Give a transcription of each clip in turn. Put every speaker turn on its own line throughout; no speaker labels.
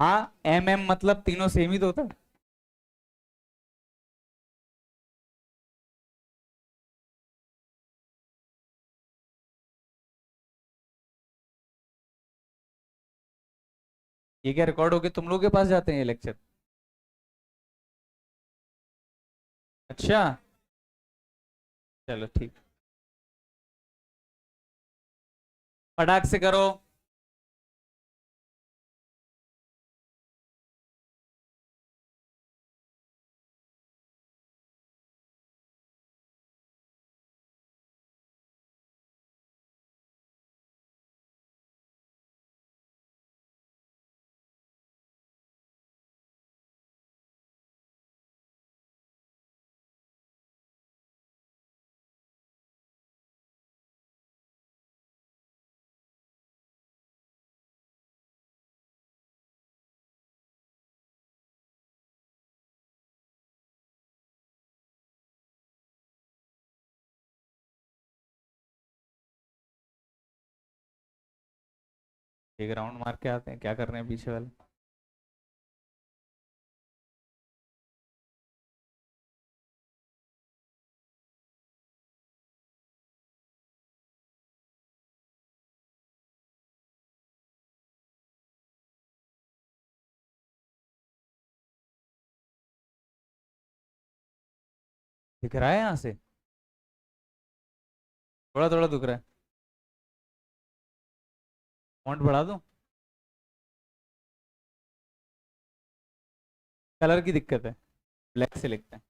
हाँ, M M मतलब तीनों सेम ही तो होता है। ये क्या रिकॉर्ड होके तुम लोग के पास जाते हैं ये लेक्चर? अच्छा, चलो ठीक। फटाक से करो। एक राउंड मार के आते हैं, क्या कर रहे हैं पीछे वाले? दिख रहा है यहाँ से? थोड़ा थोड़ा दिख रहा है। फॉन्ट बढ़ा दूं? कलर की दिक्कत है, ब्लैक से लिखते हैं।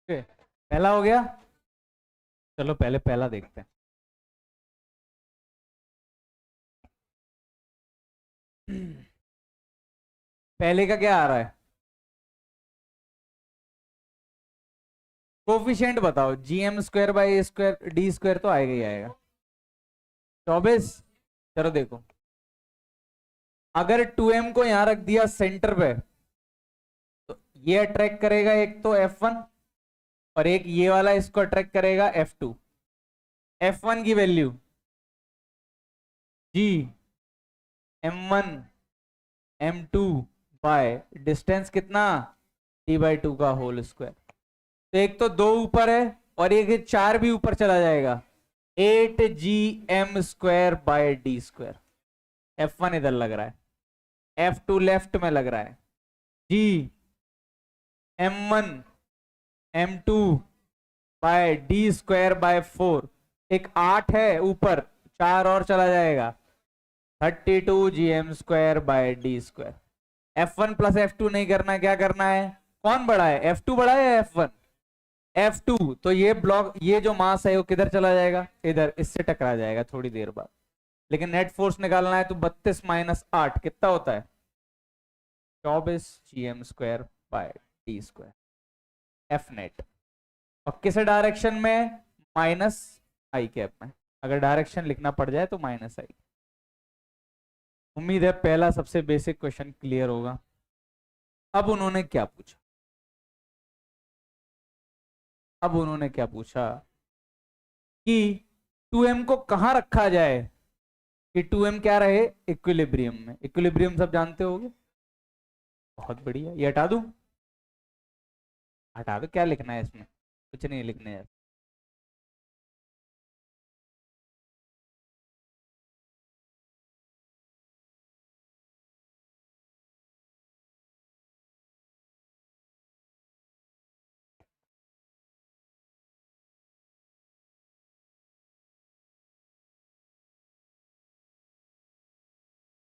पहला हो गया। चलो पहले पहला देखते हैं। पहले का क्या आ रहा है? कोफिशिएंट बताओ। gm² / a² d² तो आएगा ही आएगा। 24। चलो देखो, अगर 2m को यहां रख दिया सेंटर पे, तो ये अट्रैक्ट करेगा एक तो F1, और एक ये वाला इसको अट्रैक्ट करेगा F2। F1 की value g m1 m2 by distance कितना, t/2 का होल स्क्वायर। तो एक तो 2 ऊपर है और एक 4 भी ऊपर चला जाएगा, 8gm² / d²। F1 इधर लग रहा है, F2 लेफ्ट में लग रहा है। g m1 m2 bye d²/4, एक 8 है ऊपर, 4 और चला जाएगा, 32gm² / d²। F1 + F2 नहीं करना, क्या करना है? कौन बड़ा है, F2 बड़ा है या F1? F2। तो ये ब्लॉक, ये जो मास है वो किधर चला जाएगा, इधर, इससे टकरा जाएगा थोड़ी देर बाद। लेकिन नेट फोर्स निकालना है तो 32 - 8 कितना होता है, 24gm² / d²। F net. और किस डायरेक्शन में, -i में। अगर डायरेक्शन लिखना पड़ जाए तो -i। उम्मीद है पहला सबसे बेसिक क्वेश्चन क्लियर होगा। अब उन्होंने क्या पूछा, कि 2m को कहां रखा जाए कि 2m क्या रहे, इक्विलिब्रियम में। इक्विलिब्रियम सब जानते होगे। बहुत बढ़िया, ये हटा दूं? हटा दो, क्या लिखना है इसमें, कुछ नहीं लिखने है।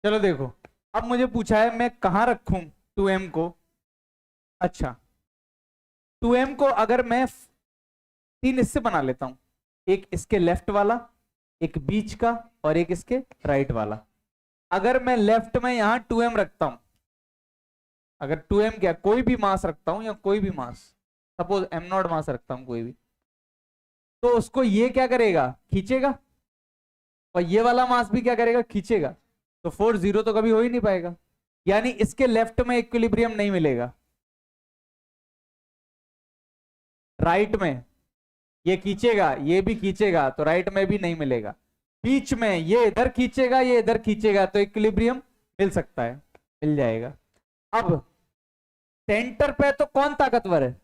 चलो देखो, अब मुझे पूछा है मैं कहां रखूं 2m को। अच्छा, 2m को अगर मैं 3 इससे बना लेता हूं, एक इसके लेफ्ट वाला, एक बीच का, और एक इसके राइट वाला। अगर मैं लेफ्ट में यहां 2m रखता हूं, अगर 2m क्या, कोई भी मास रखता हूं, या कोई भी मास, सपोज m0 मास रखता हूं कोई भी, तो उसको ये क्या करेगा, खींचेगा, और ये वाला मास भी क्या करेगा, खींचेगा। तो फोर्स 0 तो कभी हो ही नहीं पाएगा, यानी इसके लेफ्ट में इक्विलिब्रियम नहीं मिलेगा। राइट में ये खींचेगा, ये भी खींचेगा, तो राइट में भी नहीं मिलेगा। बीच में ये इधर खींचेगा, ये इधर खींचेगा, तो इक्विलिब्रियम मिल सकता है, मिल जाएगा। अब सेंटर पे तो कौन ताकतवर है,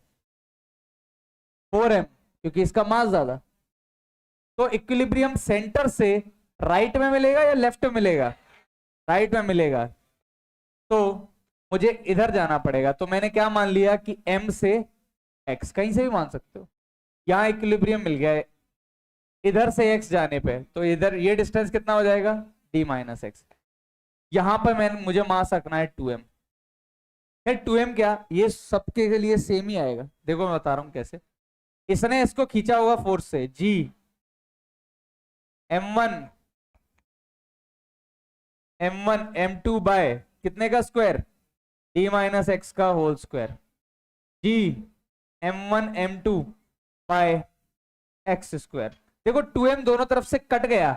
4m, क्योंकि इसका मास ज्यादा। तो इक्विलिब्रियम सेंटर से राइट में मिलेगा या लेफ्ट में मिलेगा, राइट में मिलेगा। तो मुझे इधर जाना पड़ेगा, तो मैंने क्या मान लिया कि m से x, कहीं से भी मान सकते हो, यहां इक्विलिब्रियम मिल गया है। इधर से x जाने पे, तो इधर ये डिस्टेंस कितना हो जाएगा, d - x। यहां पर मुझे मास रखना है 2m। फिर 2m क्या, ये सबके लिए सेम ही आएगा। देखो मैं बता रहा हूं कैसे। इसने इसको खींचा होगा फोर्स से, g m1 m2 बाय कितने का स्क्वायर, d - x का whole square. g m1 m2 by x²। देखो 2m दोनों तरफ से कट गया,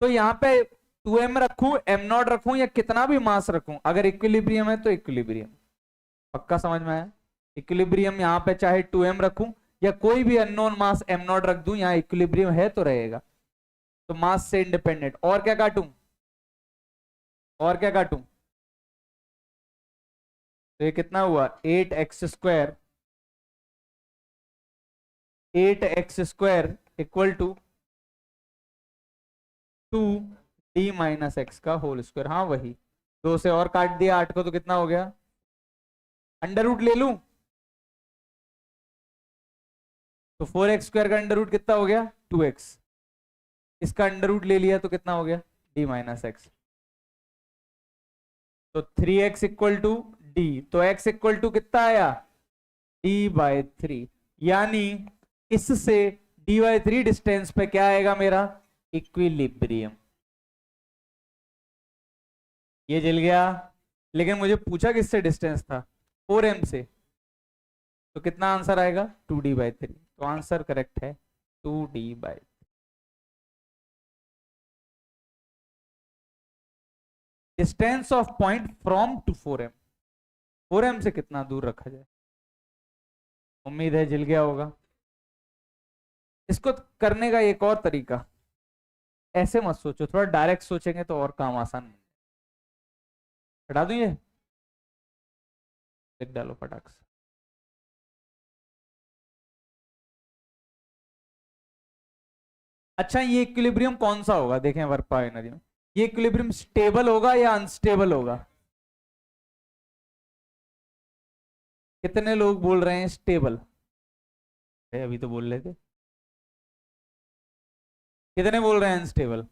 तो यहां पे 2m रखूं, m0 रखूं, या कितना भी मास रखूं, अगर इक्विलिब्रियम है तो इक्विलिब्रियम। पक्का समझ में आया? इक्विलिब्रियम यहां पे चाहे 2m रखूं या कोई भी अननोन मास m0 रख दूं, यहां इक्विलिब्रियम है तो रहेगा। तो मास से इंडिपेंडेंट। और क्या काटूं, और क्या काटूं, तो ये कितना हुआ, 8x² equal to 2d - x का होल स्क्वायर। हाँ वही, 2 से और काट दिया 8 को, तो कितना हो गया, अंडर रूट ले लूं तो 4x² का अंडर रूट कितना हो गया, 2x। इसका अंडर रूट ले लिया तो कितना हो गया, d - x। तो 3x इक्वल टू d, तो x इक्वल टू कितना आया, d/3। यानी इससे dy3 डिस्टेंस पे क्या आएगा मेरा, इक्विलिब्रियम। ये जल गया, लेकिन मुझे पूछा किससे डिस्टेंस था, 4m से, तो कितना आंसर आएगा 2d/3। तो आंसर करेक्ट है 2d/3। Distance of point from to 4m, 4m से कितना दूर रखा जाए। उम्मीद है जल गया होगा। इसको करने का एक और तरीका, ऐसे मत सोचो, थोड़ा डायरेक्ट सोचेंगे तो और काम आसान। हटा दूं ये, लिख डालो फटाक से। अच्छा, ये इक्विलिब्रियम कौन सा होगा, देखें वर्पा एनर्जी में, ये इक्विलिब्रियम स्टेबल होगा या अनस्टेबल होगा। कितने लोग बोल रहे हैं स्टेबल, अभी तो बोल रहे थे। कितने बोल रहे हैं अनस्टेबल।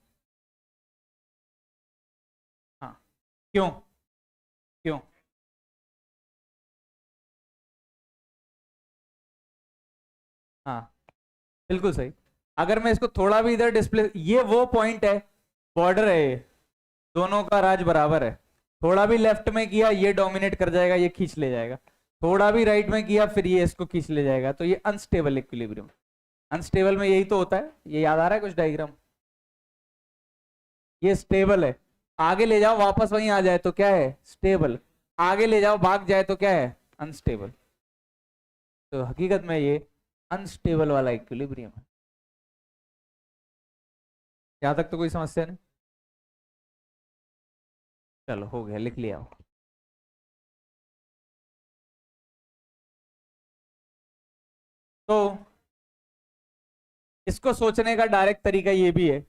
हाँ, क्यों क्यों। हाँ बिल्कुल सही। अगर मैं इसको थोड़ा भी इधर डिस्प्ले, ये वो पॉइंट है, बॉर्डर है ये, दोनों का राज बराबर है। थोड़ा भी लेफ्ट में किया ये डोमिनेट कर जाएगा, ये खींच ले जाएगा। थोड़ा भी राइट में किया फिर ये इसको खींच ले जाएगा। तो ये अनस्टेबल इक्विलिब्रियम। अनस्टेबल में यही तो होता है। ये याद आ रहा है कुछ डायग्राम। ये स्टेबल है, आगे ले जाओ वापस वहीं आ जाए तो क्या है स्टेबल, आगे ले जाओ भाग जाए तो क्या है अनस्टेबल। तो हकीकत में ये अनस्टेबल वाला इक्विलिब्रियम है। यहां तक तो कोई समस्या नहीं। चलो हो गया, लिख लिया। तो इसको सोचने का डायरेक्ट तरीका ये भी है,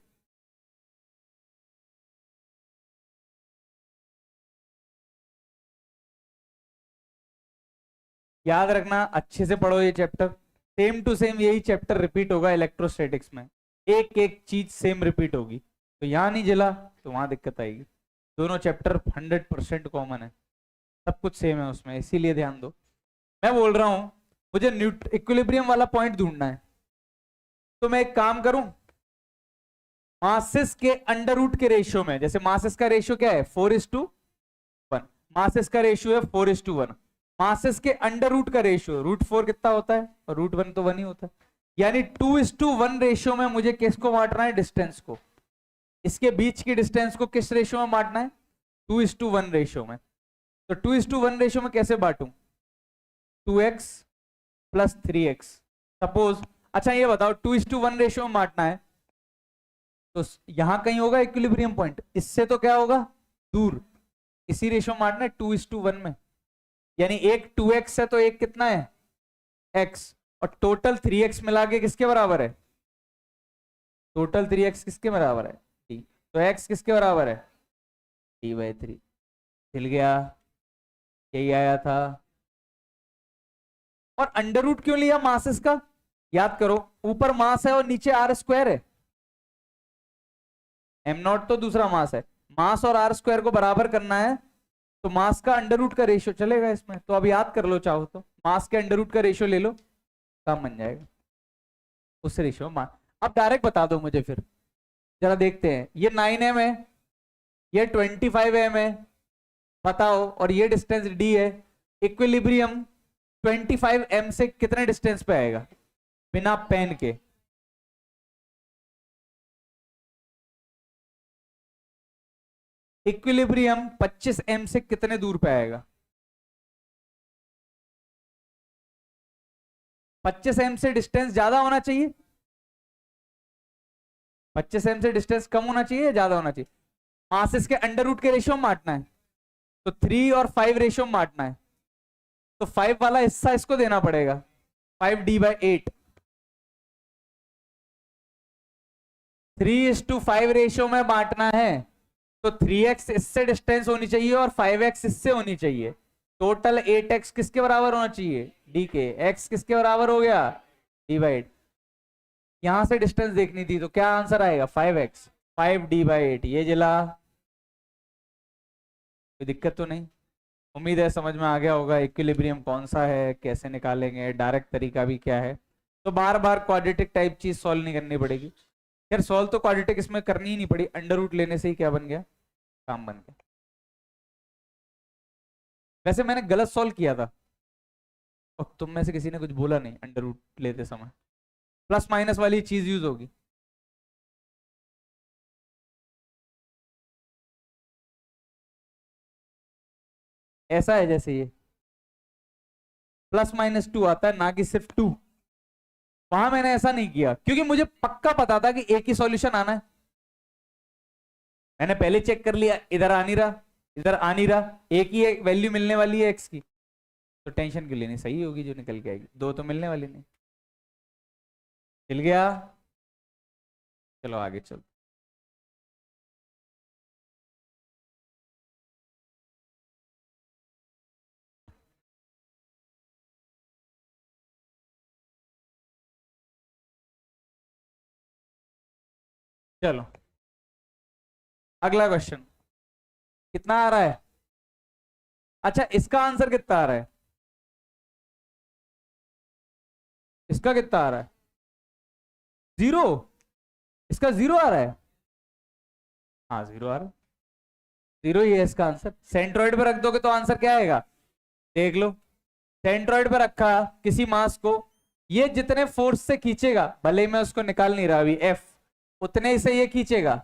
याद रखना, अच्छे से पढ़ो ये चैप्टर। सेम टू सेम यही चैप्टर रिपीट होगा इलेक्ट्रोस्टैटिक्स में, एक एक चीज सेम रिपीट होगी। तो यहां नहीं जिला तो वहां दिक्कत आएगी। दोनों चैप्टर 100% कॉमन है, सब कुछ सेम है उसमें, इसीलिए ध्यान दो। मैं बोल रहा हूं मुझे इक्विलिब्रियम वाला पॉइंट ढूंढना है, तो मैं एक काम करूं, मासेस के अंडर रूट के रेशियो में, जैसे मासेस का रेशियो क्या है 4:1, मासेस का रेशियो है 4:1। मासेस के अंडर रूट का रेशियो √4 कितना होता है, और √1 तो 1 ही होता है। यानी 2:1 रेशियो में मुझे किसको बांटना है, डिस्टेंस को। इसके बीच की डिस्टेंस को किस रेशियो में बांटना है, 2:1 रेशियो में। तो 2:1 रेशियो में कैसे बांटूं, 2x + 3x सपोज। अच्छा ये बताओ 2:1 रेशियो में बांटना है तो यहां कहीं होगा इक्विलिब्रियम पॉइंट, इससे तो क्या होगा दूर, इसी रेशियो में बांटना है 2:1 में। यानी एक 2x है तो एक कितना है x, और टोटल 3x मिला के किसके बराबर है, टोटल 3x किसके बराबर है t, तो x किसके बराबर है d/3। मिल गया, यही आया था। और अंडर रूट क्यों लिया मासेस का, याद करो ऊपर मास है और नीचे r² है, m0 तो दूसरा मास है, मास और r² को बराबर करना है, तो मास का अंडर रूट का रेशियो चलेगा इसमें। तो अब याद कर लो चाहो तो, मास के अंडर रूट का रेशियो ले लो, काम बन जाएगा उस रेशियो में। अब डायरेक्ट बता दो मुझे फिर, जरा देखते हैं। ये 9m है, ये 25m है, बताओ, और ये डिस्टेंस d है। इक्विलिब्रियम 25m से कितने डिस्टेंस पे आएगा बिना पेन के, इक्विलिब्रियम 25m से कितने दूर पे आएगा, 25m से डिस्टेंस ज्यादा होना चाहिए, 25m से डिस्टेंस कम होना चाहिए या ज्यादा होना चाहिए। मासेस के अंडर रूट के रेशियो में बांटना है, तो 3 और 5 रेशियो में बांटना है, तो 5 वाला हिस्सा इसको देना पड़ेगा, 5d/8। 3:5 रेशियो में बांटना है, तो 3x इससे डिस्टेंस होनी चाहिए और 5x इससे होनी चाहिए। टोटल 8x किसके बराबर होना चाहिए, d के। x किसके बराबर हो गया, d/8। यहां से डिस्टेंस देखनी थी तो क्या आंसर आएगा 5x, 5d/8। ये जिला कोई दिक्कत तो नहीं। उम्मीद है समझ में आ गया होगा इक्विलिब्रियम कौन सा है, कैसे निकालेंगे, डायरेक्ट तरीका भी क्या है। तो बार बार क्वाड्रेटिक टाइप चीज सॉल्व नहीं करनी पड़ेगी। यार सॉल्व तो क्वाड्रेटिक इसमें करनी ही नहीं पड़ी, अंडर रूट लेने से ही क्या बन गया, काम बन गया। वैसे मैंने गलत सॉल्व किया था और तुम में से किसी ने कुछ बोला नहीं, अंडर रूट लेते समय प्लस माइनस वाली चीज यूज होगी। ऐसा है जैसे ये +-2 आता है, ना कि सिर्फ 2। वहां मैंने ऐसा नहीं किया क्योंकि मुझे पक्का पता था कि एक ही सॉल्यूशन आना है। मैंने पहले चेक कर लिया, इधर आ नहीं रहा, इधर आ नहीं रहा, एक ही वैल्यू मिलने वाली है एक्स की, तो टेंशन के लिए नहीं, सही होगी जो निकल के आएगी, दो तो मिलने वाली नहीं। मिल गया। चलो आगे चलो। चलो अगला क्वेश्चन, कितना आ रहा है? अच्छा इसका आंसर कितना आ रहा है? इसका कितना आ रहा है? 0। इसका 0 आ रहा है। हाँ 0 आ रहा है, 0 ही है इसका आंसर। सेंट्रोइड पे रख दोगे तो आंसर क्या आएगा, देख लो। सेंट्रोइड पे रखा किसी मास को, ये जितने फोर्स से खींचेगा, भले ही मैं उसको निकाल नहीं रहा अभी, एफ, उतने से ये खींचेगा,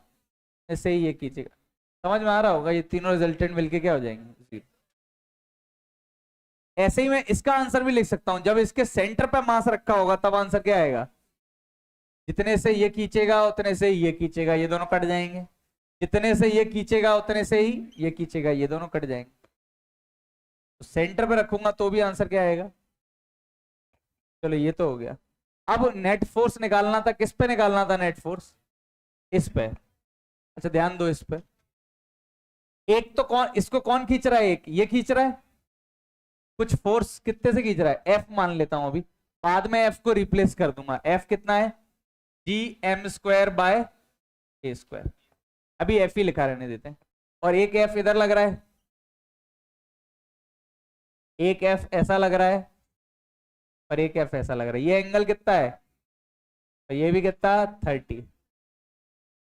ऐसे ही ये खींचेगा। समझ में आ रहा होगा, ये तीनों रिजल्टेंट मिलके क्या हो जाएंगे। ऐसे ही मैं इसका आंसर भी लिख सकता हूं, जब इसके सेंटर पे मास रखा होगा तब आंसर क्या आएगा, जितने से ये खींचेगा उतने से ये खींचेगा, ये दोनों कट जाएंगे। जितने से ये खींचेगा उतने से ही ये खींचेगा, ये दोनों कट जाएंगे। तो सेंटर पे रखूंगा तो भी आंसर क्या आएगा। चलो ये तो हो गया। अब नेट फोर्स निकालना था, किस पे निकालना था नेट फोर्स, इस पे। अच्छा ध्यान दो इस पे, एक तो कौन, इसको कौन खींच रहा है, एक ये खींच रहा है, कुछ फोर्स कितने से खींच रहा है, एफ मान लेता हूं अभी, बाद में एफ को रिप्लेस कर दूंगा। एफ कितना है, G m² / a²। अभी एफ ही लिखा रहने देते हैं। और एक एफ इधर लग रहा है, एक एफ ऐसा लग रहा है, और एक एफ ऐसा लग रहा है। ये एंगल कितना है, और ये भी कितना, 30।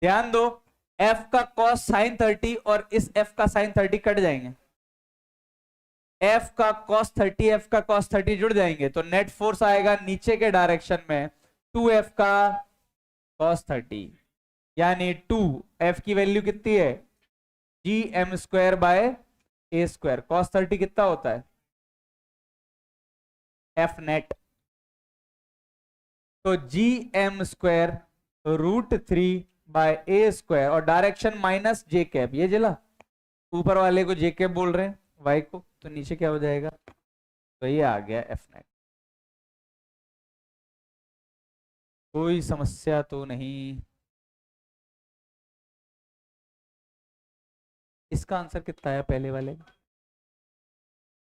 ध्यान दो, एफ का कॉस साइन 30 और इस एफ का साइन 30 कट जाएंगे, एफ का कॉस 30 एफ का कॉस 30 जुड़ जाएंगे, तो नेट फोर्स आएगा नीचे के डायरेक्शन में 2f का कॉस 30, यानी 2f की वैल्यू कितनी है, Gm² / a²। कॉस 30 कितना होता है, एफ नेट, तो Gm²√3/a², और डायरेक्शन माइनस जे कैप, ये जिला ऊपर वाले को जे कैप बोल रहे हैं वाई को, तो नीचे क्या हो जाएगा, तो ये आ गया एफ नेट। कोई समस्या तो नहीं। इसका आंसर कितना है पहले वाले का,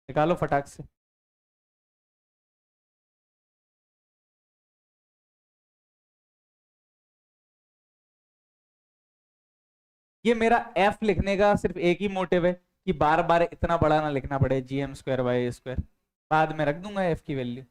निकालो फटाक से। ये मेरा एफ लिखने का सिर्फ एक ही मोटिव है कि बार बार इतना बड़ा ना लिखना पड़े, Gm² / a², बाद में रख दूंगा एफ की वैल्यू।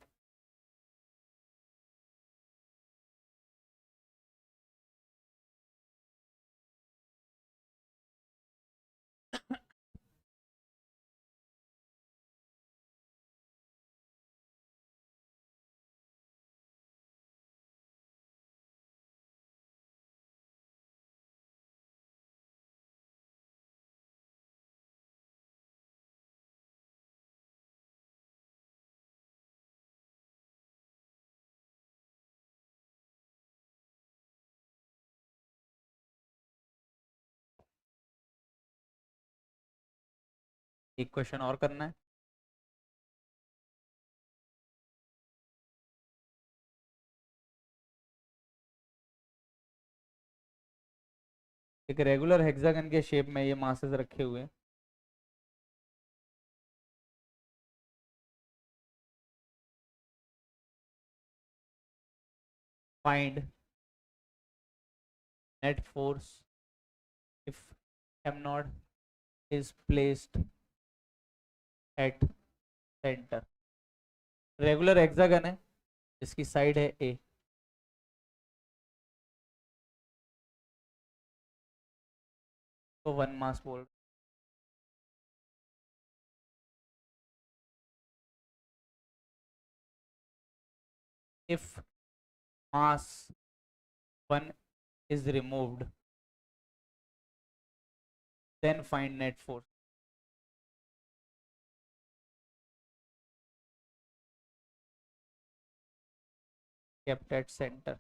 एक क्वेश्चन और करना है। एक रेगुलर हेक्सागन के शेप में ये मासेस रखे हुए हैं, find net force if m0 is placed at centre. Regular hexagon है, इसकी साइड है ए। तो 1 मास बोल। If mass 1 is removed, then find net force. Kept at center.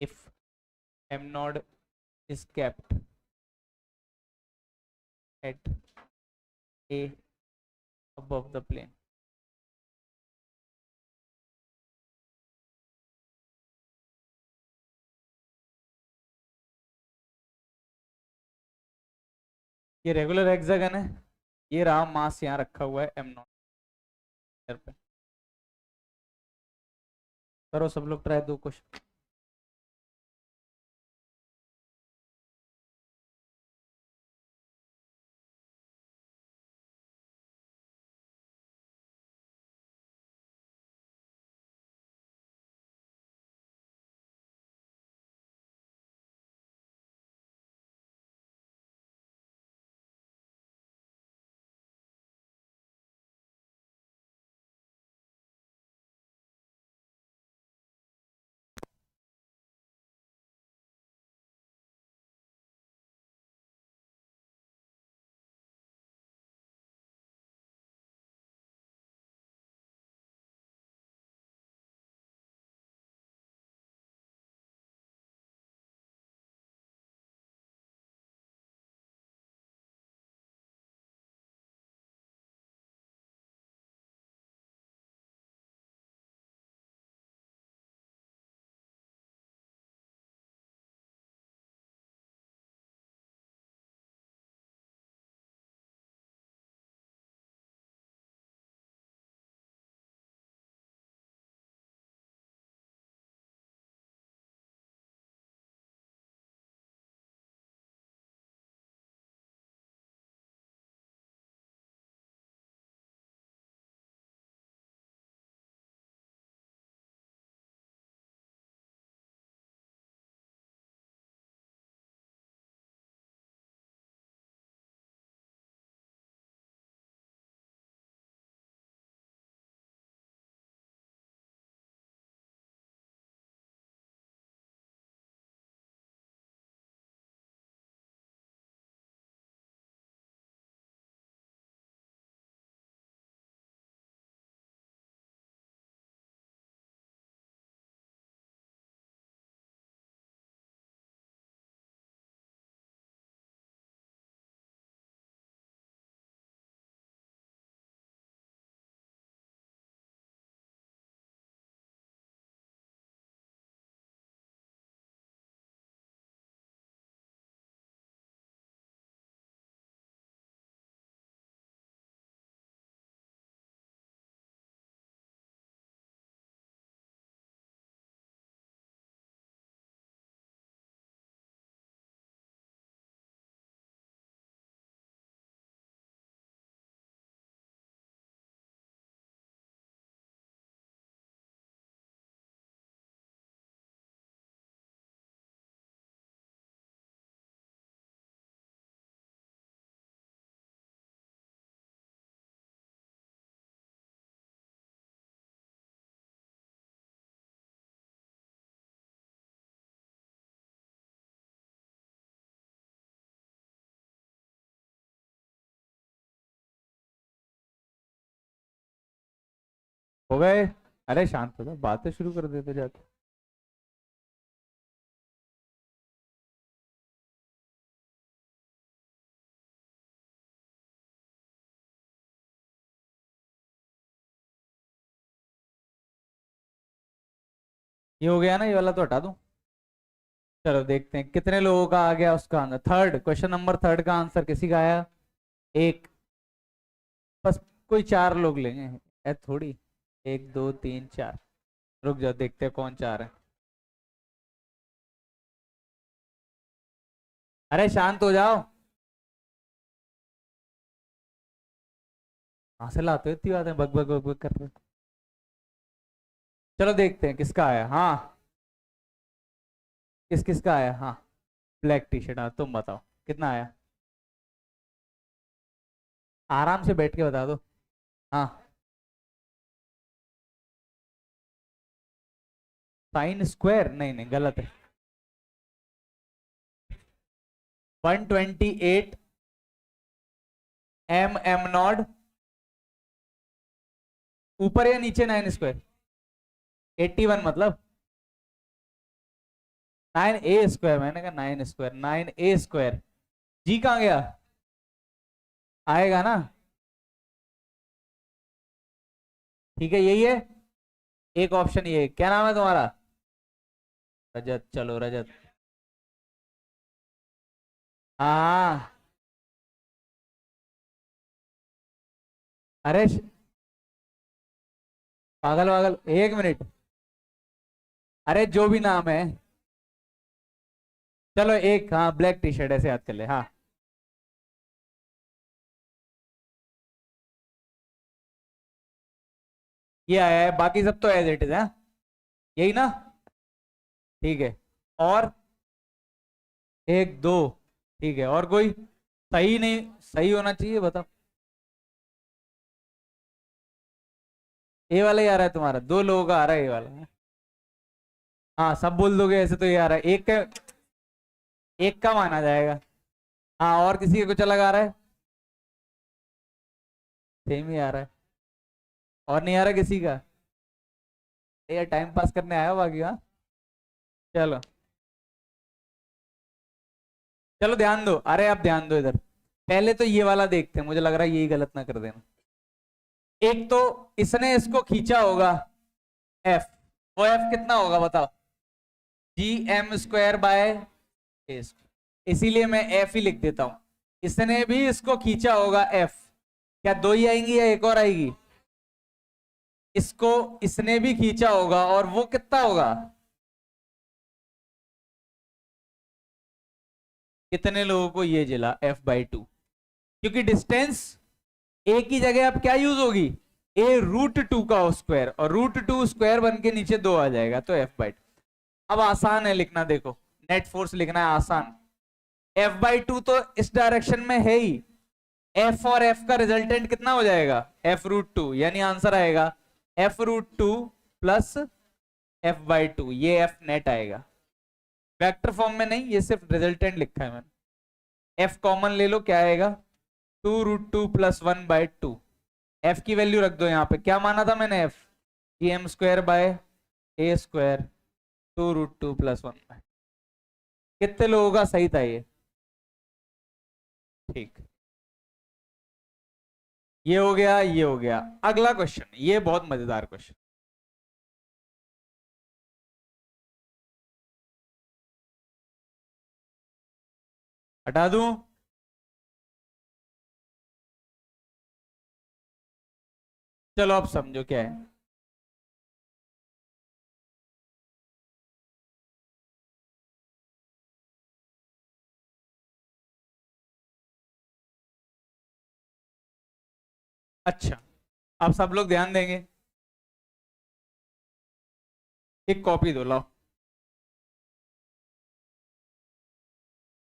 If m node is kept at a above the plane, ये regular hexagon है, ये रहा मास यहाँ रखा हुआ है m नॉट पे। करो सब लोग ट्राई, 2 क्वेश्चन। हो गए? अरे शांत हो जाओ, बातें शुरू कर देते जाके। ये हो गया ना, ये वाला तो हटा दूं। चलो देखते हैं कितने लोगों का आ गया उसका answer. Third question number third का आंसर किसी का आया? एक। बस कोई 4 लोग लेंगे, थोड़ी 1 2 3 4। रुक जाओ, देखते हैं कौन चाह रहा है। अरे शांत हो जाओ, कहाँ से लाते हो इतनी बातें, बग बग बग बग कर रहे हो। चलो देखते हैं किसका आया। हाँ, किस किसका आया। हाँ, ब्लैक टी शर्ट। हाँ, तुम बताओ कितना आया। आराम से बैठ के बता दो। हाँ, साइन स्क्वायर, नहीं नहीं गलत है। 128 एम नॉट, ऊपर या नीचे 9 स्क्वायर। 81 मतलब 9 a स्क्वायर, मैंने कहा 9 स्क्वायर, 9 a स्क्वायर। जी कहाँ गया, आएगा ना। ठीक है, यही है। एक ऑप्शन ये, क्या नाम है तुम्हारा। रजत, चलो रजत। हाँ, अरे पागल पागल, 1 मिनट। अरे जो भी नाम है, चलो एक, हाँ ब्लैक टी शर्ट ऐसे याद कर ले। हाँ, ये आया है, बाकी सब तो एज इट इज है। यही ना, ठीक है। और एक दो, ठीक है, और कोई सही नहीं, सही होना चाहिए बताओ। ए वाला ही आ रहा है तुम्हारा, 2 लोगों का आ रहा है ये वाला। हाँ, सब बोल दोगे ऐसे तो ये आ रहा है, एक का माना जाएगा। हाँ, और किसी का कुछ अलग आ रहा है। सेम ही आ रहा है, और नहीं आ रहा किसी का। ये टाइम पास करने आया हो बाकी। हाँ, चलो चलो ध्यान दो, अरे आप ध्यान दो इधर। पहले तो ये वाला देखते हैं, मुझे लग रहा है यही गलत ना कर देना। एक तो इसने इसको खींचा होगा एफ, वो एफ कितना होगा बताओ। Gm² a², इसीलिए मैं एफ ही लिख देता हूं। इसने भी इसको खींचा होगा एफ, क्या दो ही आएंगी या एक और आएगी। इसको इसने भी खींचा होगा, और वो कितना होगा। कितने लोगों को ये जिला f/2, क्योंकि डिस्टेंस ए की जगह अब क्या यूज होगी, a√2 का स्क्वायर, और √2 स्क्वायर बन के नीचे 2 आ जाएगा, तो f/2। अब आसान है लिखना, देखो नेट फोर्स लिखना है आसान। f/2 तो इस डायरेक्शन में है ही, f और f का रिजल्टेंट कितना हो जाएगा, f√2, यानी आंसर आएगा f√2 प्लस f/2, ये f नेट आएगा। वेक्टर फॉर्म में नहीं, ये सिर्फ रिजल्टेंट लिखा है मैंने। f कॉमन ले लो, क्या आएगा 2√2 प्लस 1/2। f की वैल्यू रख दो यहाँ पे, क्या माना था मैंने f, Gm²/a², 2√2 प्लस 1। कितने लोगों का सही था ये, ठीक। ये हो गया, ये हो गया। अगला क्वेश्चन, ये बहुत मजेदार क्वेश्चन। हटा दूं, चलो अब समझो क्या है। अच्छा, अब सब लोग ध्यान देंगे। एक कॉपी दो लाओ।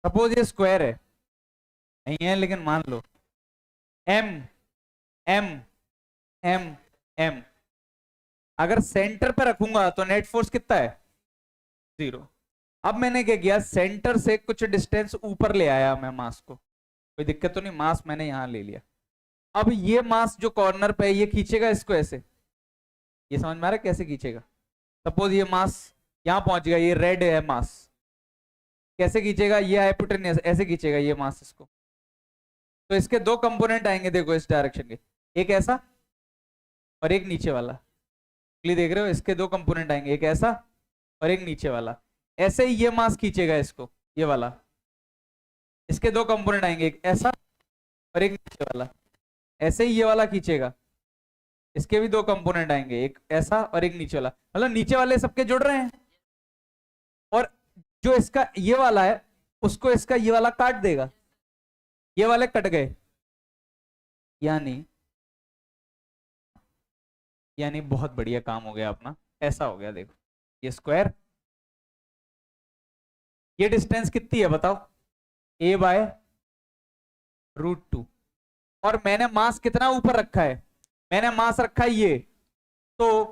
सपोज ये स्क्वायर है, नहीं है लेकिन मान लो, एम एम एम एम, अगर सेंटर पे रखूंगा तो नेट फोर्स कितना है, 0। अब मैंने क्या किया, सेंटर से कुछ डिस्टेंस ऊपर ले आया मैं मास को, कोई दिक्कत तो नहीं, मास मैंने यहां ले लिया। अब ये मास जो कॉर्नर पे है, ये खींचेगा इसको ऐसे, ये समझ में आ रहा है कैसे खींचेगा। सपोज ये मास यहां पहुंच गया, ये रेड है मास, कैसे खींचेगा, ये हाइपोटेन्यूस ऐसे खींचेगा ये मास इसको। तो इसके दो कंपोनेंट आएंगे देखो इस डायरेक्शन के, एक ऐसा और एक नीचे वाला। क्लियर देख रहे हो, इसके दो कंपोनेंट आएंगे, एक ऐसा और एक नीचे वाला। ऐसे ही ये मास खींचेगा इसको, ये वाला। इसके दो कंपोनेंट आएंगे, एक ऐसा और एक नीचे वाला। ऐसे ही ये वाला खींचेगा इसके भी दो कंपोनेंट आएंगे, एक ऐसा और एक नीचे वाला, मतलब नीचे वाले सबके जुड़ रहे हैं, और जो इसका ये वाला है उसको इसका ये वाला काट देगा, ये वाले कट गए, यानी यानी बहुत बढ़िया काम हो गया अपना, ऐसा हो गया। देखो ये स्क्वायर, ये डिस्टेंस कितनी है बताओ, a/√2, और मैंने मास कितना ऊपर रखा है, मैंने मास रखा है ये, तो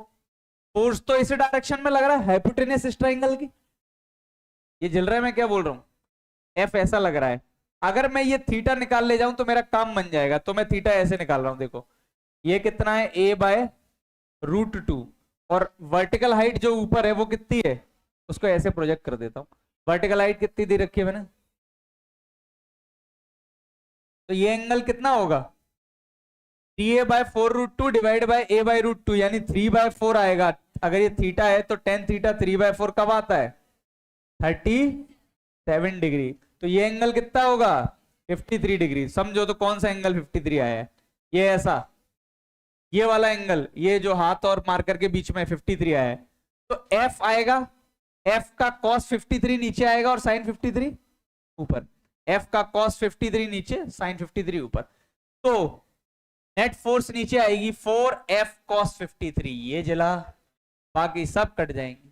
फोर्स तो इस डायरेक्शन में लग रहा है, हाइपोटेन्यूस ट्रायंगल की, ये जल रहा है, मैं क्या बोल रहा हूं, एफ ऐसा लग रहा है। अगर मैं ये थीटा निकाल ले जाऊं तो मेरा काम बन जाएगा, तो मैं थीटा ऐसे निकाल रहा हूं, देखो ये कितना है, a/√2, और वर्टिकल हाइट जो ऊपर है वो कितनी है, उसको ऐसे प्रोजेक्ट कर देता हूं। वर्टिकल हाइट कितनी दे रखी है मैंने, तो ये एंगल कितना होगा, 3a/4√2 डिवाइड बाय a/√2, यानी 3/4 आएगा। अगर ये थीटा है तो tan थीटा 3/4 कब आता है, 37 डिग्री। तो ये एंगल कितना होगा, 53 डिग्री। समझो तो कौन सा एंगल 53 आया है, ये ऐसा, ये वाला एंगल, ये जो हाथ और मार्कर के बीच में 53 आया है, तो f आएगा, f का cos 53 नीचे आएगा और sin 53 ऊपर, f का cos 53 नीचे, sin 53 ऊपर, तो नेट फोर्स नीचे आएगी 4f cos 53, ये जला, बाकी सब कट जाएंगे।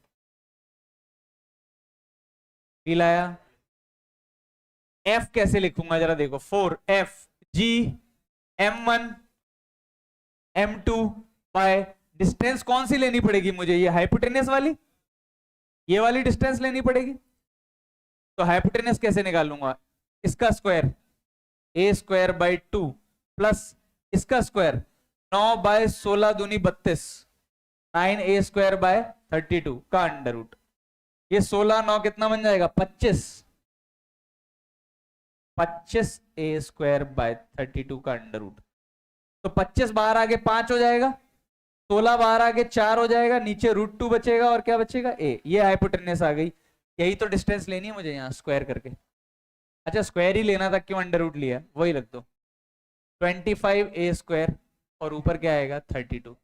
फील आया, f कैसे लिखूंगा जरा देखो, 4f g m1 m2 by distance कौन सी लेनी पड़ेगी मुझे, ये हाइपोटेन्यूस वाली, ये वाली डिस्टेंस लेनी पड़ेगी। तो हाइपोटेन्यूस कैसे निकालूंगा, इसका स्क्वायर a²/2 प्लस इसका स्क्वायर 9/16 दूनी 32, 9a²/32 का अंडर रूट, ये 16 9 कितना बन जाएगा 25, 25a²/32 का अंडर रूट, तो 25 बाहर आगे 5 हो जाएगा, 16 बाहर आगे 4 हो जाएगा, नीचे √2 बचेगा, और क्या बचेगा a, ये हाइपोटेन्यूस आ गई। यही तो डिस्टेंस लेनी है मुझे यहाँ स्क्वायर करके। अच्छा स्क्वायर ही लेना था, क्यों अंडर रूट लिया, वही रख दो, 25a² और ऊपर क्या आएगा 32।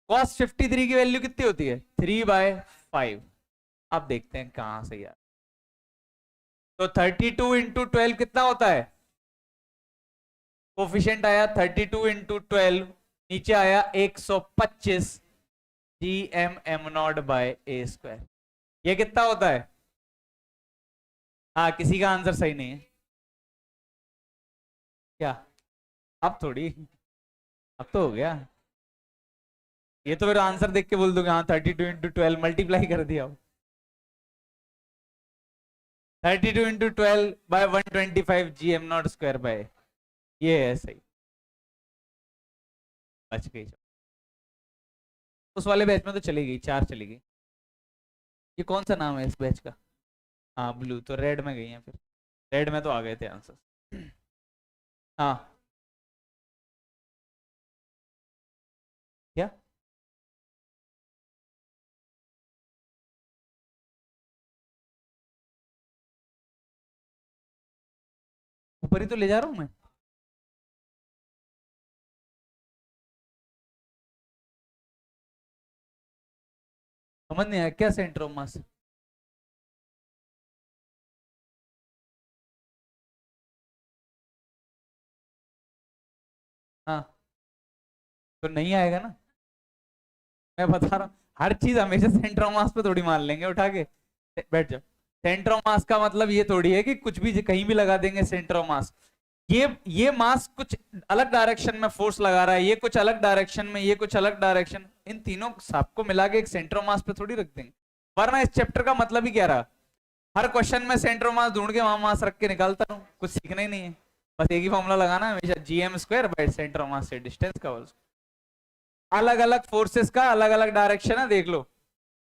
cos 53 की वैल्यू कितनी होती है, 3/5। अब देखते हैं कहां से यार, तो 32 × 12 कितना होता है, कोफिशिएंट आया 32 × 12, नीचे आया 125 gm/m0/a², ये कितना होता है, हाँ किसी का आंसर सही नहीं है क्या, अब थोड़ी, अब तो हो गया, ये तो फिर आंसर देख के बोल दूंगा, हाँ 32 × 12 मल्टीप्लाई कर दिया, 32 × 12/125 gm0², ये है सही, बच गई। उस वाले बैच में तो चली गई, 4 चली गई। ये कौन सा नाम है इस बैच का, हाँ ब्लू, तो रेड में गई है, फिर रेड में तो आ गए थे आंसर। हाँ क्या, ऊपर ही तो ले जा रहा हूं मैं, समझ नहीं आया क्या सेंटर ऑफ मास, हाँ तो नहीं आएगा ना, मैं बता रहा हूँ, हर चीज हमेशा सेंटर ऑफ मास पे थोड़ी मान लेंगे उठा के, बैठ जाओ। सेंटर ऑफ मास का मतलब ये थोड़ी है कि कुछ भी कहीं भी लगा देंगे सेंटर ऑफ मास, ये मास कुछ अलग डायरेक्शन में फोर्स लगा रहा है, ये कुछ अलग डायरेक्शन में, ये कुछ अलग डायरेक्शन, इन तीनों सबको मिला के एक सेंटर ऑफ मास पे थोड़ी रख देंगे, वरना इस चैप्टर का मतलब ही क्या रहा, हर क्वेश्चन में सेंटर ऑफ मास ढूंढ के वहां मास रख के निकालता हूँ, कुछ सीखना ही नहीं है, बस एक ही फॉर्मूला लगाना है हमेशा, gm² सेंटर ऑफ मास से डिस्टेंस का, अलग अलग फोर्सेस का अलग अलग डायरेक्शन है, देख लो,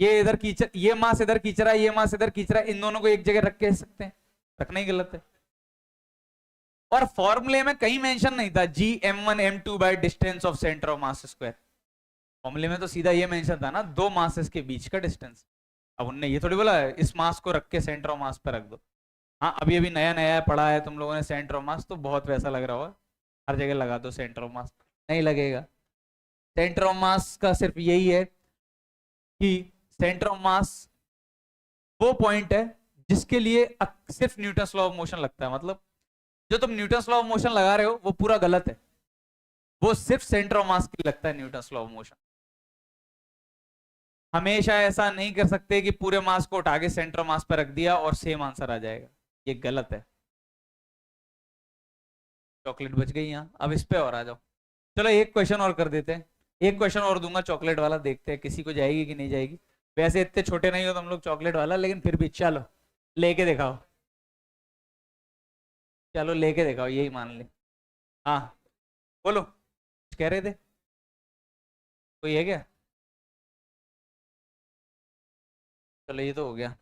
ये इधर खींच, ये मास इधर खींच रहा है, ये मास इधर खींच रहा है, इन दोनों को एक जगह रख के सकते हैं, रखना ही गलत है। और फॉर्मूले में कहीं मेंशन नहीं था gm1 m2 by distance of centre of mass square, फॉर्मूले में तो सीधा ये मेंशन था ना, दो मासेस के बीच का डिस्टेंस, अब उनने ये थोड़ी बोला इस मास को रख के सेंटर ऑफ मास पर रख दो। हाँ अभी अभी नया नया पढ़ा है तुम लोगों ने सेंटर ऑफ मास, तो बहुत वैसा लग रहा होगा, हर जगह लगा दो सेंटर ऑफ मास, नहीं लगेगा, सेंटर ऑफ मास का सिर्फ यही है कि सेंटर ऑफ मास वो पॉइंट है जिसके लिए सिर्फ न्यूटन लॉ ऑफ मोशन लगता है। मतलब जो तुम न्यूटन लॉ ऑफ मोशन लगा रहे हो वो पूरा गलत है, वो सिर्फ सेंटर ऑफ मास के लिए लगता है न्यूटन लॉ ऑफ मोशन। हमेशा ऐसा नहीं कर सकते कि पूरे मास को उठा के सेंटर ऑफ मास पर रख दिया और सेम आंसर आ जाएगा, ये गलत है। चॉकलेट बच गई यहाँ, अब इस पे और आ जाओ। चलो एक क्वेश्चन और कर देते हैं, एक क्वेश्चन और दूंगा चॉकलेट वाला, देखते हैं किसी को जाएगी कि नहीं जाएगी। वैसे इतने छोटे नहीं हो तुम लोग चॉकलेट वाला, लेकिन फिर भी चलो लेके दिखाओ, चलो लेके दिखाओ, यही मान ले। हाँ बोलो, कुछ कह रहे थे, कोई है क्या? चलो ये तो हो गया।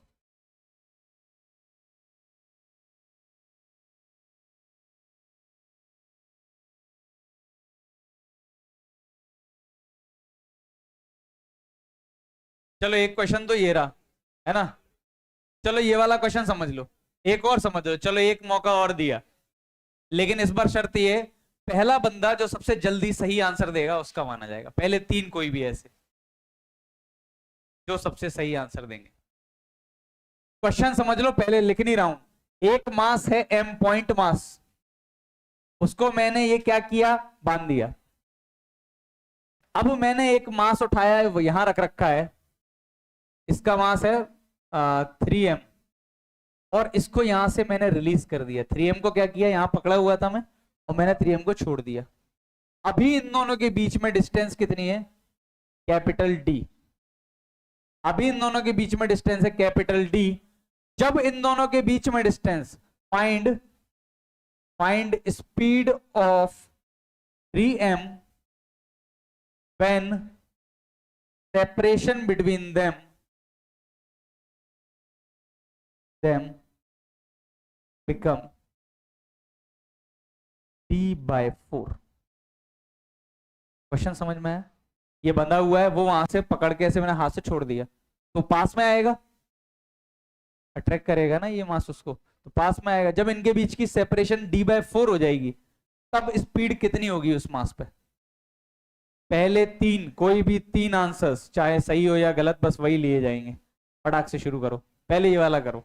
चलो एक क्वेश्चन तो ये रहा, है ना। चलो ये वाला क्वेश्चन समझ लो, एक और समझ लो, चलो एक मौका और दिया, लेकिन इस बार शर्त ये, पहला बंदा जो सबसे जल्दी सही आंसर देगा उसका माना जाएगा। पहले तीन कोई भी ऐसे जो सबसे सही आंसर देंगे। क्वेश्चन समझ लो, पहले लिख नहीं रहा हूं। एक मास है m पॉइंट मास, उसको मैंने ये क्या किया, बांध दिया। अब मैंने एक मास उठाया है, वो यहां रख रखा है, इसका मास है 3m, और इसको यहां से मैंने रिलीज कर दिया। 3m को क्या किया, यहां पकड़ा हुआ था मैं, और मैंने 3m को छोड़ दिया। अभी इन दोनों के बीच में डिस्टेंस कितनी है, कैपिटल डी। अभी इन दोनों के बीच में डिस्टेंस है कैपिटल डी। जब इन दोनों के बीच में distance, find find speed of 3m when separation between them become d/4। Question समझ में है? ये बंधा हुआ है, वो वहां से पकड़ के ऐसे मैंने हाथ से छोड़ दिया, तो पास में आएगा, अट्रैक्ट करेगा ना ये मास उसको, तो पास में आएगा। जब इनके बीच की सेपरेशन d/4 हो जाएगी, तब स्पीड कितनी होगी उस मास पे। पहले तीन, कोई भी तीन आंसर्स चाहे सही हो या गलत, बस वही लिए जाएंगे। फटाक से शुरू करो, पहले ये वाला करो।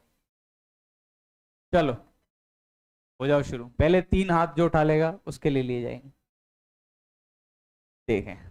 चलो हो जाओ शुरू, पहले तीन हाथ जो उठा लेगा उसके लिए जाएंगे। देखें।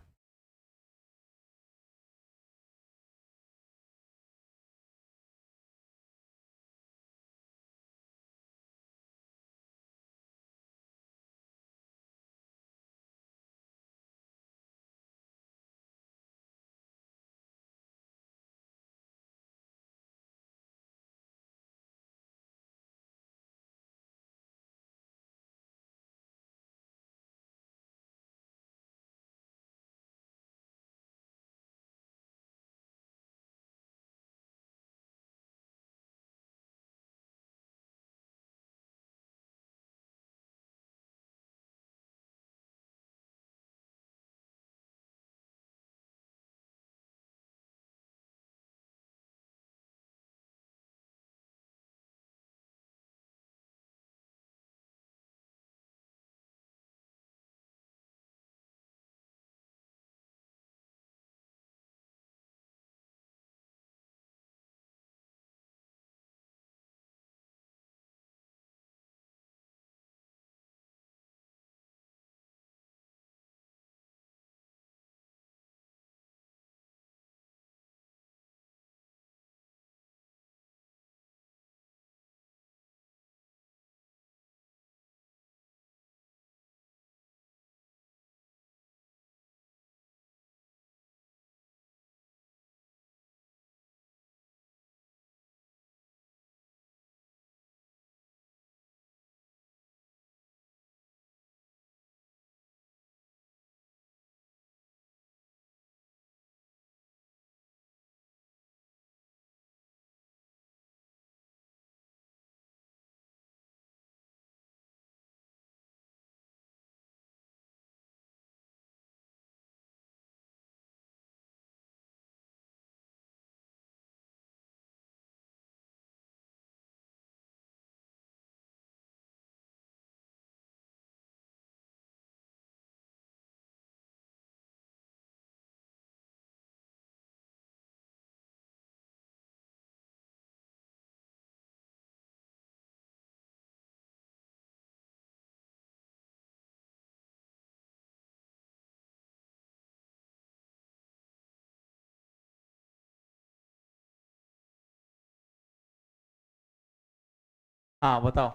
हाँ बताओ।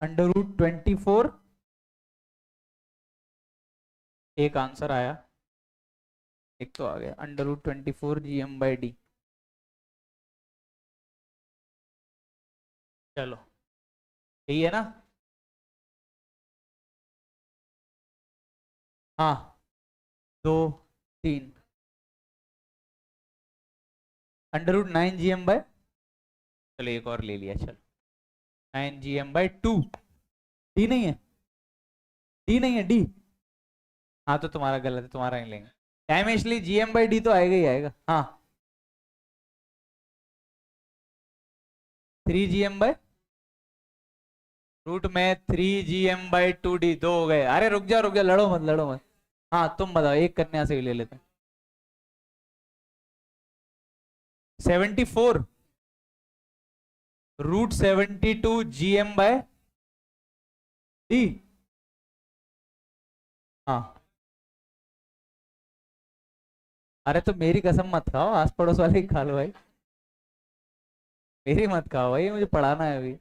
√24, एक आंसर आया, एक तो आ गया, √24 GM/D। चलो यही है ना। हाँ, 2, 3, √9 GM/, चलो एक और ले लिया, चलो 9 GM/2। डी नहीं है, डी नहीं है, डी। हाँ तो तुम्हारा गलत है, तुम्हारा नहीं लेंगे। टाइम इसलिए GM/D तो आएगा ही आएगा। हाँ, 3 GM/, रूट में 3 GM/2D, दो हो गए। अरे रुक जाओ, लड़ो मत लड़ो मत। हाँ तुम बताओ, एक कन्या से ही ले लेते हैं। 74, √72 GM/D। हाँ, अरे तो मेरी कसम मत खाओ, आस पड़ोस वाले ही खा लो भाई। मेरी मत खाओ भाई, मुझे पढ़ाना है अभी।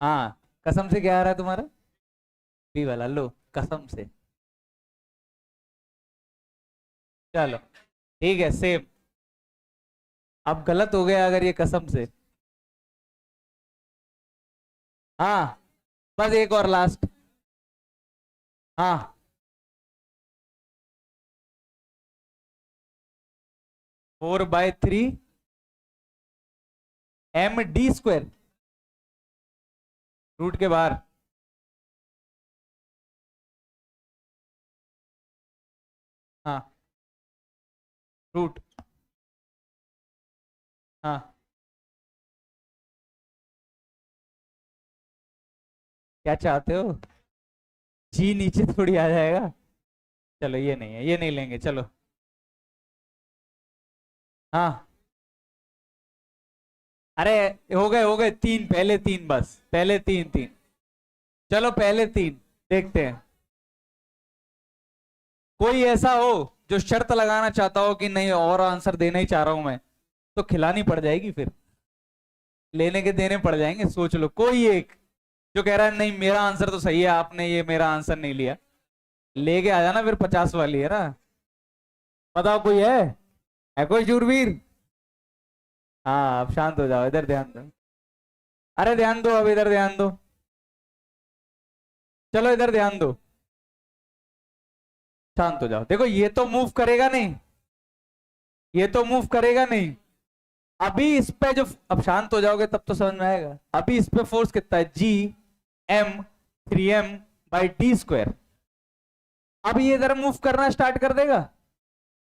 हाँ, कसम से क्या आ रहा है तुम्हारा? बी वाला लो, कसम से। चलो ठीक है, सेम। अब गलत हो गया अगर ये कसम से। हाँ, बस एक और लास्ट। हाँ, 4/3 MD², रूट के बाहर। हाँ, रूट। हाँ, क्या चाहते हो? जी नीचे थोड़ी आ जाएगा। चलो ये नहीं है, ये नहीं लेंगे, चलो। हाँ, अरे हो गए तीन, पहले तीन, बस पहले तीन तीन। चलो पहले तीन देखते हैं। कोई ऐसा हो जो शर्त लगाना चाहता हो कि नहीं और आंसर देना ही चाह रहा हूं मैं, तो खिलानी पड़ जाएगी फिर, लेने के देने पड़ जाएंगे। सोच लो कोई एक जो कह रहा है नहीं मेरा आंसर तो सही है, आपने ये मेरा आंसर नहीं लिया, लेके आ जाना फिर 50 वाली, है ना। बताओ कोई है कोई शूरवीर? हाँ अब शांत हो जाओ, इधर ध्यान दो। अरे ध्यान दो, अब इधर ध्यान दो। चलो इधर ध्यान दो, शांत हो जाओ। देखो ये तो मूव करेगा नहीं, ये तो मूव करेगा नहीं। अभी इस पे जो, अब शांत हो जाओगे तब तो समझ में आएगा। अभी इस पे फोर्स कितना है? G M 3M/D²। अब ये इधर मूव करना स्टार्ट कर देगा,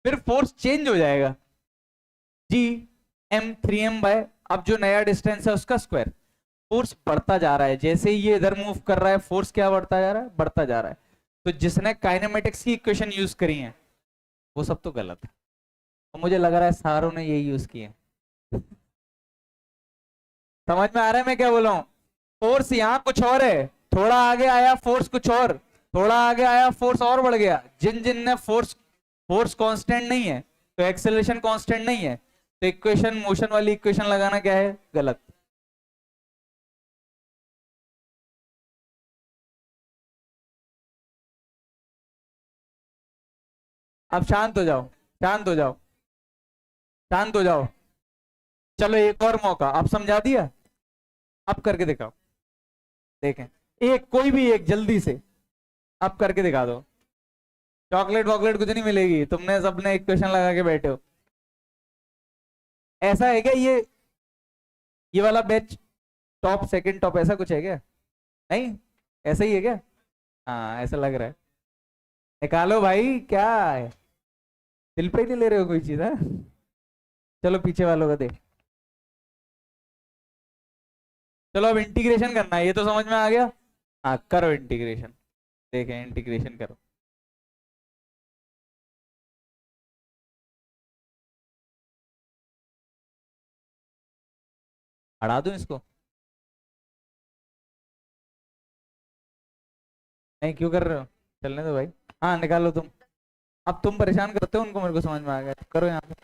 फिर फोर्स चेंज हो जाएगा। G M 3M/, अब जो नया डिस्टेंस है उसका स्क्वायर। फोर्स बढ़ता जा रहा है, जैसे ही ये इधर मूव कर रहा है फोर्स क्या बढ़ता जा रहा है? बढ़ता जा रहा है। तो जिसने काइनेमेटिक्स की इक्वेशन यूज करी है वो सब तो गलत है, तो मुझे लग रहा है सारों ने यही यूज किए। समझ में आ रहा है मैं क्या बोला हूं? फोर्स यहाँ कुछ और है, थोड़ा आगे आया फोर्स कुछ और, थोड़ा आगे आया फोर्स और बढ़ गया। जिन जिन ने फोर्स, फोर्स कांस्टेंट नहीं है तो एक्सेलरेशन कांस्टेंट नहीं है, तो इक्वेशन, मोशन वाली इक्वेशन लगाना क्या है? गलत। अब शांत हो जाओ, शांत हो जाओ, शांत हो जाओ। चलो एक और मौका, अब समझा दिया, अब करके दिखाओ। देखें, एक कोई भी एक जल्दी से, अब करके दिखा दो। चॉकलेट वॉकलेट कुछ नहीं मिलेगी, तुमने सबने इक्वेशन लगा के बैठे हो। ऐसा है क्या ये वाला बैच टॉप, सेकंड टॉप, ऐसा कुछ है क्या? नहीं, ऐसा ही है क्या? हाँ ऐसा लग रहा है। निकालो भाई, क्या है? दिल पे ही नहीं ले रहे हो कोई चीज है? चलो पीछे वालों का दे। चलो अब इंटीग्रेशन करना है, ये तो समझ में आ गया। हाँ करो इंटीग्रेशन, देखें इंटीग्रेशन करो। हटा दूं इसको? नहीं क्यों कर रहे हो, चलने दो भाई। हाँ निकालो तुम। अब तुम परेशान करते हो उनको, मेरे को समझ में आ गया, करो यहाँ पे।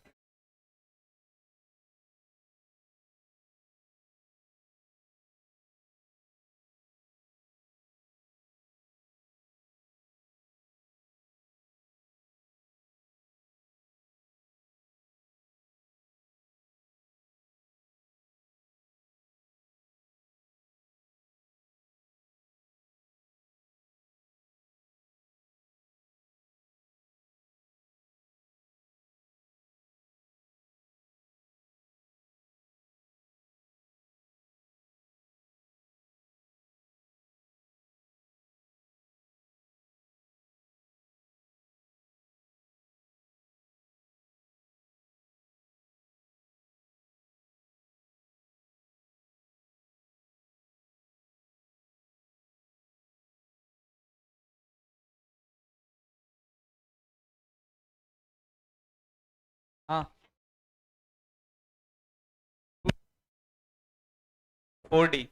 4D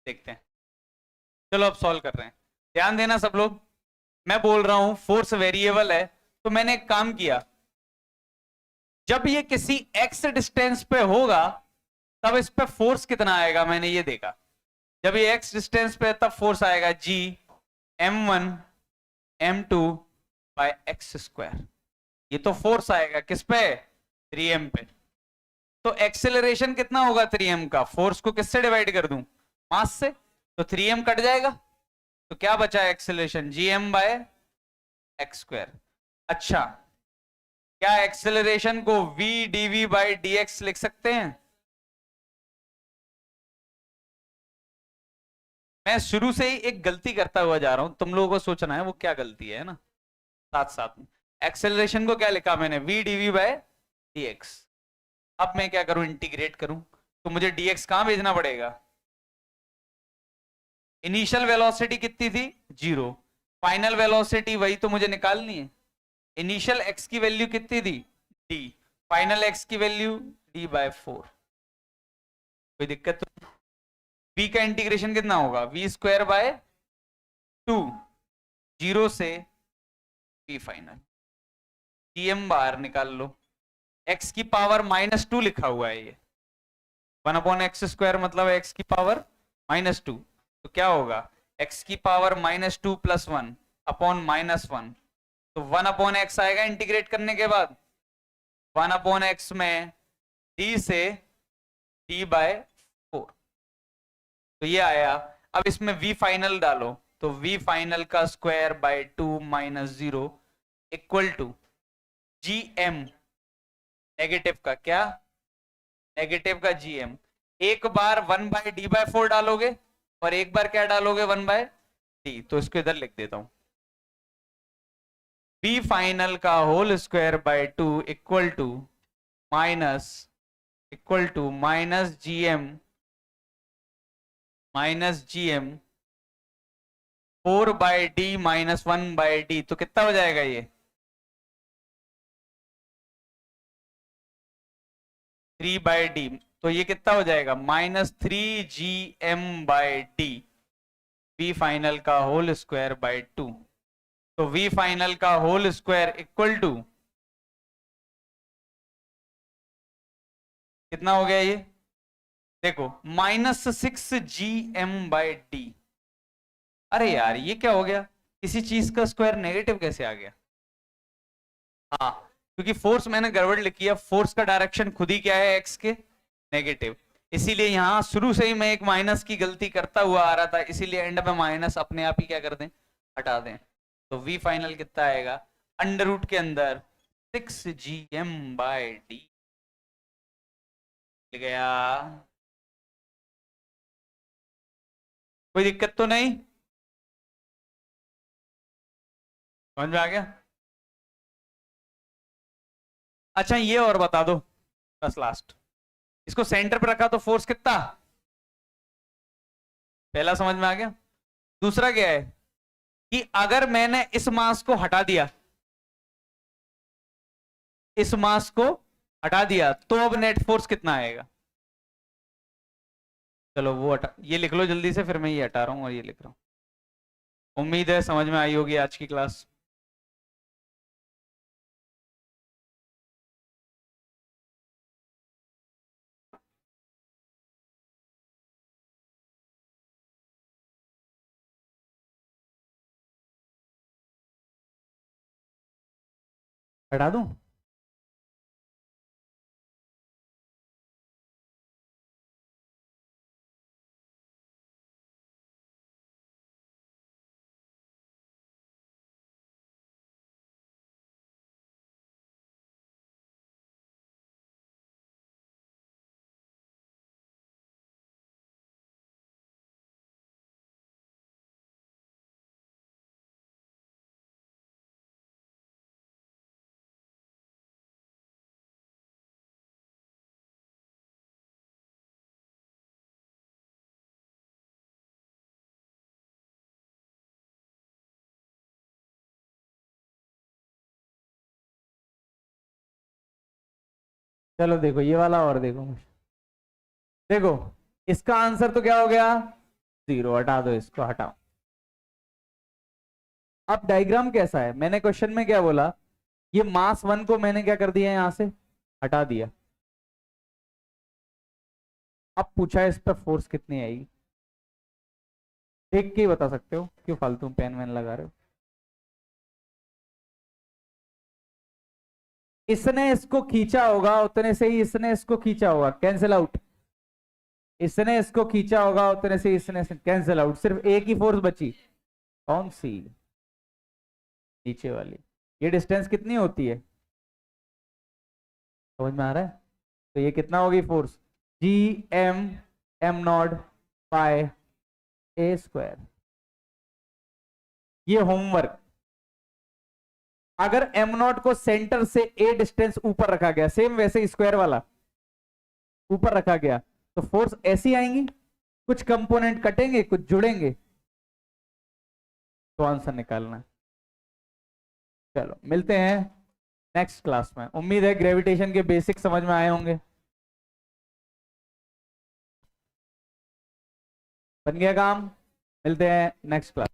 देखते हैं। चलो अब सॉल्व कर रहे हैं, ध्यान देना सब लोग। मैं बोल रहा हूं फोर्स वेरिएबल है, तो मैंने एक काम किया, जब ये किसी x डिस्टेंस पे होगा तब इस पे फोर्स कितना आएगा मैंने ये देखा। जब ये x डिस्टेंस पे है तब फोर्स आएगा G m1 m2 bye x square. ये तो फोर्स आएगा किस पे, 3m पे। तो एक्सेलरेशन कितना होगा 3m का, फोर्स को किससे डिवाइड कर दूं, मास से, तो 3m कट जाएगा, तो क्या बचा acceleration, gm by x square. अच्छा, क्या एक्सेलरेशन को v dv बाई dx लिख सकते हैं? मैं शुरू से ही एक गलती करता हुआ जा रहा हूं, तुम लोगों को सोचना है वो क्या गलती है ना, साथ साथ में। एक्सेलरेशन को क्या लिखा मैंने, v dv बाय dx। अब मैं क्या करूं, इंटीग्रेट करूं, तो मुझे dx कहां भेजना पड़ेगा, इनिशियल वेलोसिटी कितनी थी 0, फाइनल वेलोसिटी वही तो मुझे निकालनी है। इनिशियल x की वैल्यू कितनी थी d, फाइनल x की वैल्यू d बाय 4। कोई दिक्कत तो, v का इंटीग्रेशन कितना होगा, v स्क्वायर बाय 2, 0 से v फाइनल, dm बाहर निकाल लो, x की पावर -2 लिखा हुआ है ये, 1/x स्क्वायर मतलब x की पावर -2, तो क्या होगा, x की पावर -2 + 1 अपॉन -1, तो 1/x आएगा इंटीग्रेट करने के बाद, 1/x में d से d बाय 4, तो ये आया। अब इसमें v फाइनल डालो, तो v फाइनल का square by 2 - 0 equal to gm, negative का क्या, नेगेटिव का gm। एक बार 1/d/4 डालोगे और एक बार क्या डालोगे, 1/d, तो इसको इधर लिख देता हूं, v फाइनल का whole square by 2 equal to -gm 4/d - 1/d, तो कितना हो जाएगा ये, 3/d, तो ये कितना हो जाएगा, -3gm/d, v फाइनल का होल स्क्वायर बाय 2, तो v फाइनल का होल स्क्वायर इक्वल टू कितना हो गया ये, देखो -6gm/d। अरे यार ये क्या हो गया, किसी चीज का स्क्वायर नेगेटिव कैसे आ गया, हाँ क्योंकि फोर्स मैंने गड़बड़ लिखी है, फोर्स का डायरेक्शन खुद ही क्या है, एक्स के नेगेटिव, इसीलिए यहां शुरू से ही मैं एक माइनस की गलती करता हुआ आ रहा था, इसीलिए एंड में माइनस अपने आप ही क्या कर दें, हटा दें, तो v फाइनल कितना आएगा, अंडर रूट के अंदर 6gm/d गया। कोई दिक्कत तो नहीं, समझ में आ गया। अच्छा ये और बता दो, बस लास्ट, इसको सेंटर पर रखा तो फोर्स कितना, पहला समझ में आ गया। दूसरा क्या है कि अगर मैंने इस मास को हटा दिया, इस मास को हटा दिया, तो अब नेट फोर्स कितना आएगा, चलो वो हटा, ये लिख लो जल्दी से, फिर मैं ये हटा रहा हूं और ये लिख रहा हूं। उम्मीद है समझ में आई होगी आज की क्लास। हटा दूं, चलो देखो ये वाला और देखो, देखो
इसका आंसर तो क्या हो गया 0, हटा दो इसको, हटाओ। अब डायग्राम कैसा है, मैंने क्वेश्चन में क्या बोला, ये मास 1 को मैंने क्या कर दिया यहां से हटा दिया। अब पूछा है इस पर फोर्स कितनी आएगी, देख के ही बता सकते हो, क्यों फालतू पेन वैन लगा रहे हो। इसने इसको खींचा होगा उतने से ही इसने इसको खींचा होगा, कैंसिल आउट। इसने इसको खींचा होगा उतने से इसने कैंसिल आउट, सिर्फ एक ही फोर्स बची, कौन सी, नीचे वाली। ये डिस्टेंस कितनी होती है, समझ में आ रहा है। तो ये कितना होगी force, G M M nought by A square. ये होमवर्क, अगर एम नॉट को सेंटर से ए डिस्टेंस ऊपर रखा गया, सेम वैसे स्क्वायर वाला ऊपर रखा गया, तो फोर्स ऐसी आएंगी, कुछ कंपोनेंट कटेंगे कुछ जुड़ेंगे, तो आंसर निकालना है। चलो मिलते हैं नेक्स्ट क्लास में, उम्मीद है ग्रेविटेशन के बेसिक समझ में आए होंगे। बन गया काम, मिलते हैं नेक्स्ट क्लास।